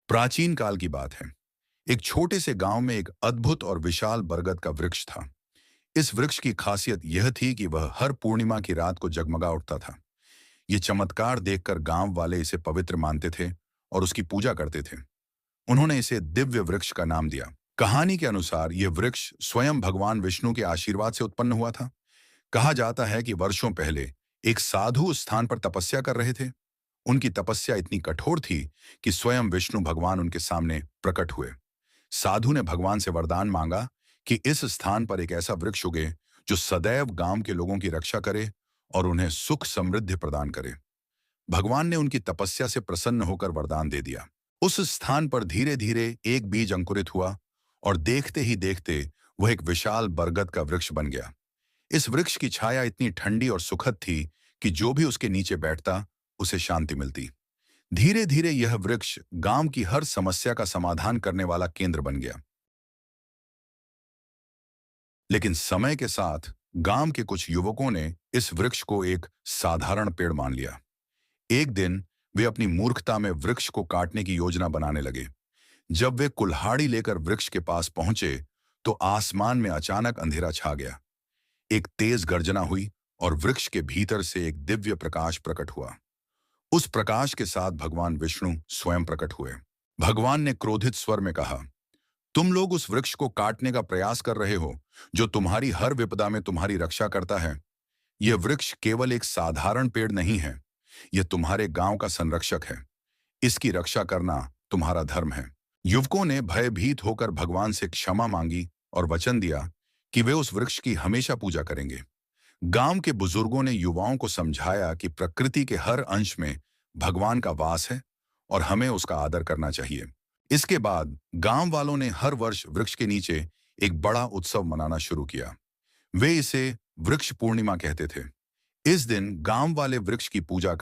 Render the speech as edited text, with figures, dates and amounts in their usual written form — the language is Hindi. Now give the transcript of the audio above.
प्राचीन काल की बात है। एक छोटे से गांव में एक अद्भुत और विशाल बरगद का वृक्ष था। इस वृक्ष की खासियत यह थी कि वह हर पूर्णिमा की रात को जगमगा उठता था। ये चमत्कार देखकर गांव वाले इसे पवित्र मानते थे और उसकी पूजा करते थे। उन्होंने इसे दिव्य वृक्ष का नाम दिया। कहानी के अनुसार यह वृक्ष स्वयं भगवान विष्णु के आशीर्वाद से उत्पन्न हुआ था। कहा जाता है कि वर्षों पहले एक साधु उस स्थान पर तपस्या कर रहे थे। उनकी तपस्या इतनी कठोर थी कि स्वयं विष्णु भगवान उनके सामने प्रकट हुए। साधु ने भगवान से वरदान मांगा कि इस स्थान पर एक ऐसा वृक्ष उगे जो सदैव गांव के लोगों की रक्षा करे और उन्हें सुख समृद्धि प्रदान करे। भगवान ने उनकी तपस्या से प्रसन्न होकर वरदान दे दिया। उस स्थान पर धीरे धीरे एक बीज अंकुरित हुआ और देखते ही देखते वह एक विशाल बरगद का वृक्ष बन गया। इस वृक्ष की छाया इतनी ठंडी और सुखद थी कि जो भी उसके नीचे बैठता उसे शांति मिलती। धीरे धीरे यह वृक्ष गांव की हर समस्या का समाधान करने वाला केंद्र बन गया। लेकिन समय के साथ गांव के कुछ युवकों ने इस वृक्ष को एक साधारण पेड़ मान लिया। एक दिन वे अपनी मूर्खता में वृक्ष को काटने की योजना बनाने लगे। जब वे कुल्हाड़ी लेकर वृक्ष के पास पहुंचे तो आसमान में अचानक अंधेरा छा गया। एक तेज गर्जना हुई और वृक्ष के भीतर से एक दिव्य प्रकाश प्रकट हुआ। उस प्रकाश के साथ भगवान विष्णु स्वयं प्रकट हुए। भगवान ने क्रोधित स्वर में कहा, तुम लोग उस वृक्ष को काटने का प्रयास कर रहे हो जो तुम्हारी हर विपदा में तुम्हारी रक्षा करता है। यह वृक्ष केवल एक साधारण पेड़ नहीं है, यह तुम्हारे गांव का संरक्षक है। इसकी रक्षा करना तुम्हारा धर्म है। युवकों ने भयभीत होकर भगवान से क्षमा मांगी और वचन दिया कि वे उस वृक्ष की हमेशा पूजा करेंगे। गांव के बुजुर्गों ने युवाओं को समझाया कि प्रकृति के हर अंश में भगवान का वास है और हमें उसका आदर करना चाहिए। इसके बाद गांव वालों ने हर वर्ष वृक्ष के नीचे एक बड़ा उत्सव मनाना शुरू किया। वे इसे वृक्ष पूर्णिमा कहते थे। इस दिन गांव वाले वृक्ष की पूजा कर